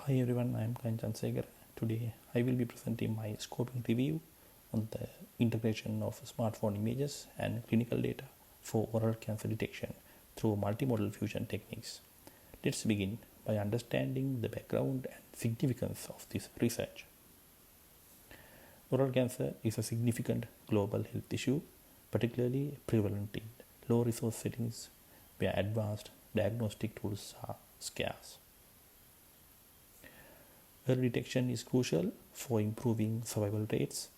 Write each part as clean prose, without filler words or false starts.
Hi everyone, I am Kanchan Segar. Today I will be presenting my scoping review on the integration of smartphone images and clinical data for oral cancer detection through multimodal fusion techniques. Let's begin by understanding the background and significance of this research. Oral cancer is a significant global health issue, particularly prevalent in low resource settings where advanced diagnostic tools are scarce. Early detection is crucial for improving survival rates,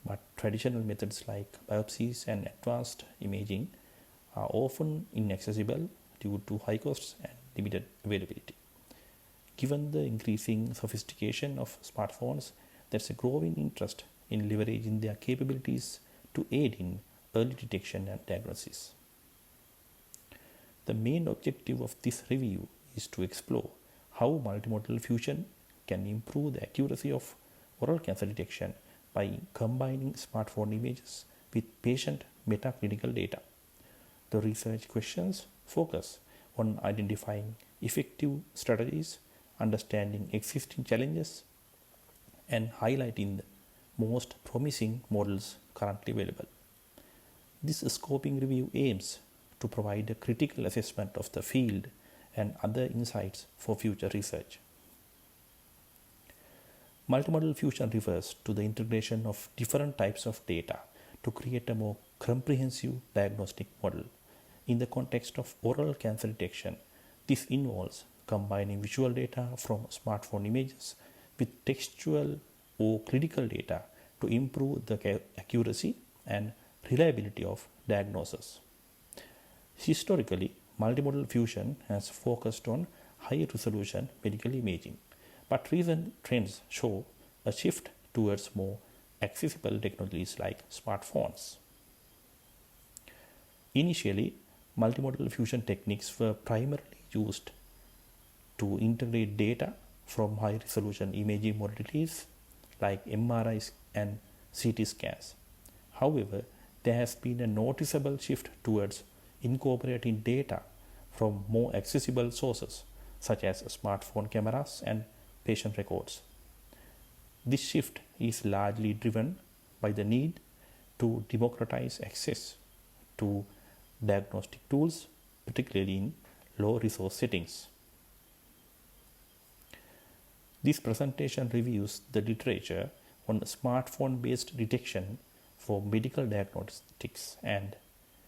but traditional methods like biopsies and advanced imaging are often inaccessible due to high costs and limited availability. Given the increasing sophistication of smartphones, there's a growing interest in leveraging their capabilities to aid in early detection and diagnosis. The main objective of this review is to explore how multimodal fusion can improve the accuracy of oral cancer detection by combining smartphone images with patient metaclinical data. The research questions focus on identifying effective strategies, understanding existing challenges, and highlighting the most promising models currently available. This scoping review aims to provide a critical assessment of the field and other insights for future research. Multimodal fusion refers to the integration of different types of data to create a more comprehensive diagnostic model. In the context of oral cancer detection, this involves combining visual data from smartphone images with textual or clinical data to improve the accuracy and reliability of diagnosis. Historically, multimodal fusion has focused on high-resolution medical imaging, but recent trends show a shift towards more accessible technologies like smartphones. Initially, multimodal fusion techniques were primarily used to integrate data from high-resolution imaging modalities like MRIs and CT scans. However, there has been a noticeable shift towards incorporating data from more accessible sources such as smartphone cameras and patient records. This shift is largely driven by the need to democratize access to diagnostic tools, particularly in low resource settings. This presentation reviews the literature on smartphone based detection for medical diagnostics and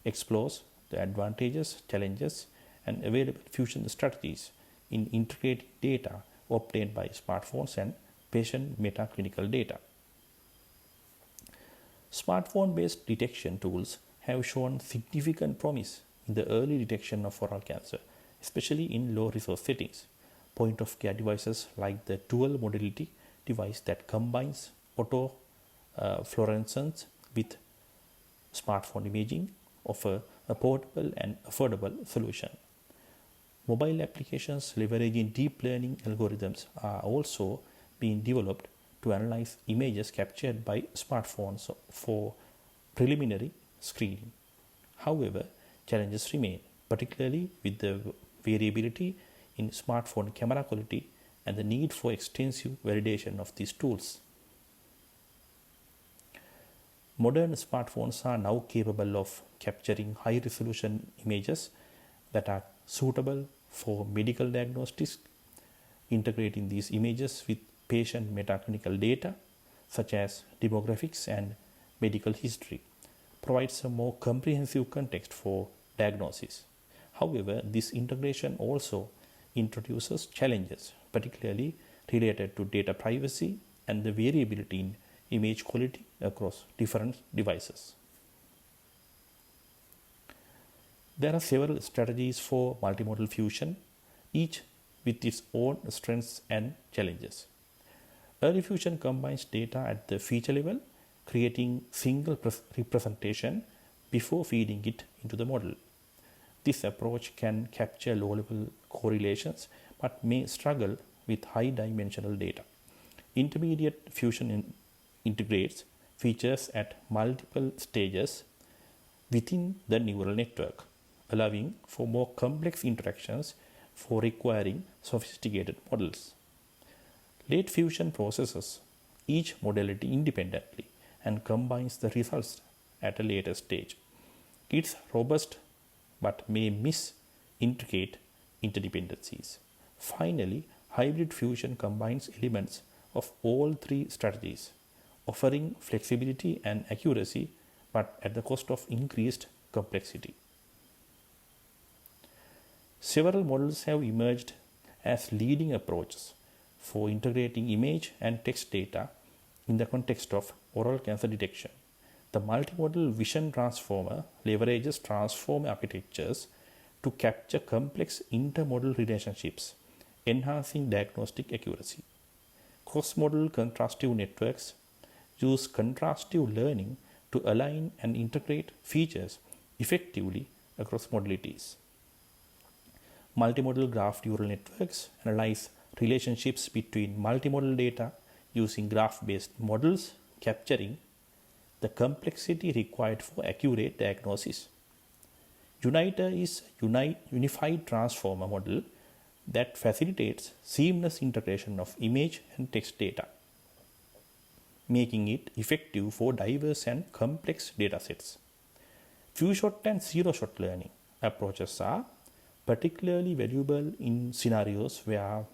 explores the advantages, challenges, and available fusion strategies in integrating data obtained by smartphones and patient metaclinical data. Smartphone-based detection tools have shown significant promise in the early detection of oral cancer, especially in low-resource settings. Point-of-care devices like the dual modality device that combines auto fluorescence with smartphone imaging offer a portable and affordable solution. Mobile applications leveraging deep learning algorithms are also being developed to analyze images captured by smartphones for preliminary screening. However, challenges remain, particularly with the variability in smartphone camera quality and the need for extensive validation of these tools. Modern smartphones are now capable of capturing high-resolution images that are suitable for medical diagnostics. Integrating these images with patient metaclinical data such as demographics and medical history provides a more comprehensive context for diagnosis. However, this integration also introduces challenges, particularly related to data privacy and the variability in image quality across different devices. There are several strategies for multimodal fusion, each with its own strengths and challenges. Early fusion combines data at the feature level, creating single representation before feeding it into the model. This approach can capture low-level correlations but may struggle with high-dimensional data. Intermediate fusion integrates features at multiple stages within the neural network, allowing for more complex interactions for requiring sophisticated models. Late fusion processes each modality independently and combines the results at a later stage. It's robust but may miss intricate interdependencies. Finally, hybrid fusion combines elements of all three strategies, offering flexibility and accuracy but at the cost of increased complexity. Several models have emerged as leading approaches for integrating image and text data in the context of oral cancer detection. The multimodal vision transformer leverages transformer architectures to capture complex intermodal relationships, enhancing diagnostic accuracy. Cross-modal contrastive networks use contrastive learning to align and integrate features effectively across modalities. Multimodal graph neural networks analyze relationships between multimodal data using graph-based models, capturing the complexity required for accurate diagnosis. Uniter is a unified transformer model that facilitates seamless integration of image and text data, making it effective for diverse and complex datasets. Few-shot and zero-shot learning approaches are particularly valuable in scenarios where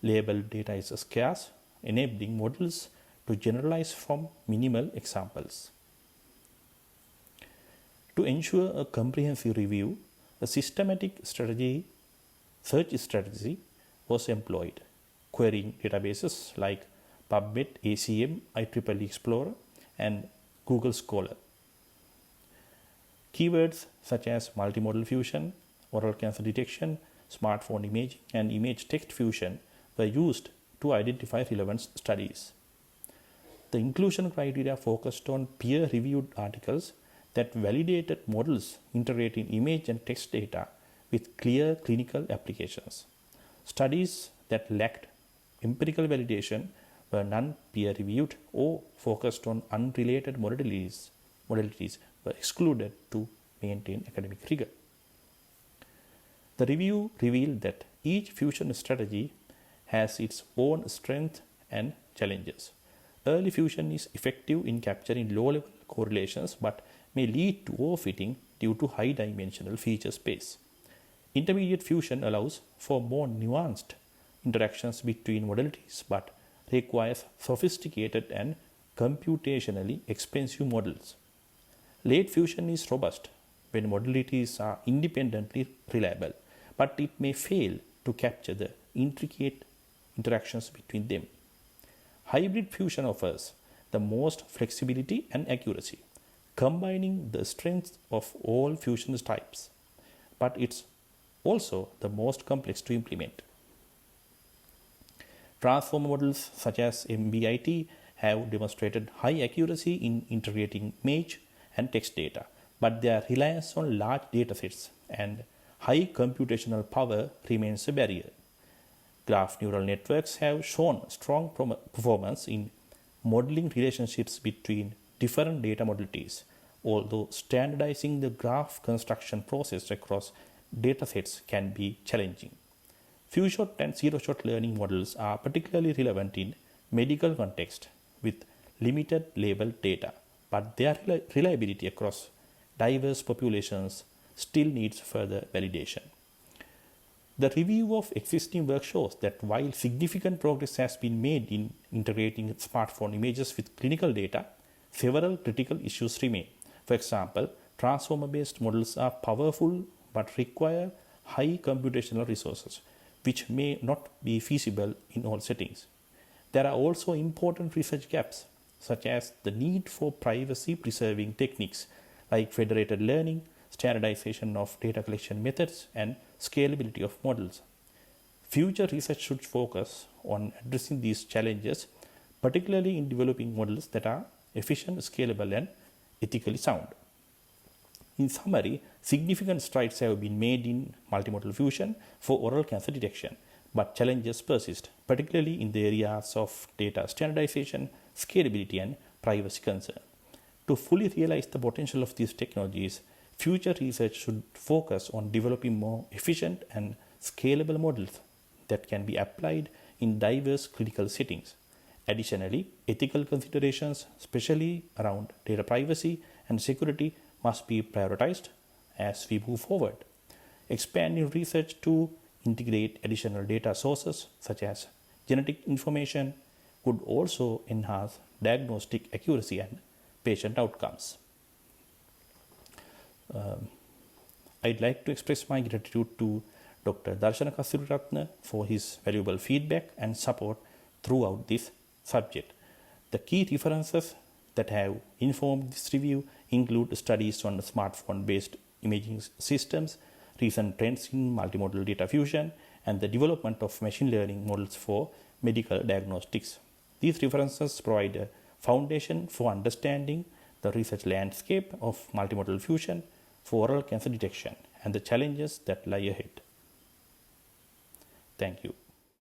labeled data is scarce, enabling models to generalize from minimal examples. To ensure a comprehensive review, a systematic search strategy was employed, querying databases like PubMed, ACM, IEEE Explorer, and Google Scholar. Keywords such as multimodal fusion, oral cancer detection, smartphone imaging, and image text fusion were used to identify relevant studies. The inclusion criteria focused on peer-reviewed articles that validated models integrating image and text data with clear clinical applications. Studies that lacked empirical validation were non-peer-reviewed or focused on unrelated modalities were excluded to maintain academic rigor. The review revealed that each fusion strategy has its own strengths and challenges. Early fusion is effective in capturing low-level correlations but may lead to overfitting due to high-dimensional feature space. Intermediate fusion allows for more nuanced interactions between modalities but requires sophisticated and computationally expensive models. Late fusion is robust when modalities are independently reliable, but it may fail to capture the intricate interactions between them. Hybrid fusion offers the most flexibility and accuracy, combining the strengths of all fusion types, but it's also the most complex to implement. Transformer models such as MBIT have demonstrated high accuracy in integrating image and text data, but their reliance on large datasets and high computational power remains a barrier. Graph neural networks have shown strong performance in modeling relationships between different data modalities, although standardizing the graph construction process across datasets can be challenging. Few-shot and zero-shot learning models are particularly relevant in medical context with limited labeled data, but their reliability across diverse populations still needs further validation. The review of existing work shows that while significant progress has been made in integrating smartphone images with clinical data, several critical issues remain. For example, transformer-based models are powerful but require high computational resources, which may not be feasible in all settings. There are also important research gaps, such as the need for privacy-preserving techniques like federated learning, standardization of data collection methods, and scalability of models. Future research should focus on addressing these challenges, particularly in developing models that are efficient, scalable, and ethically sound. In summary, significant strides have been made in multimodal fusion for oral cancer detection, but challenges persist, particularly in the areas of data standardization, scalability, and privacy concern. To fully realize the potential of these technologies, future research should focus on developing more efficient and scalable models that can be applied in diverse clinical settings. Additionally, ethical considerations, especially around data privacy and security, must be prioritized as we move forward. Expanding research to integrate additional data sources such as genetic information could also enhance diagnostic accuracy and patient outcomes. I'd like to express my gratitude to Dr. Darshana Kasturiratne for his valuable feedback and support throughout this subject. The key references that have informed this review include studies on smartphone-based imaging systems, recent trends in multimodal data fusion, and the development of machine learning models for medical diagnostics. These references provide a foundation for understanding the research landscape of multimodal fusion for oral cancer detection and the challenges that lie ahead. Thank you.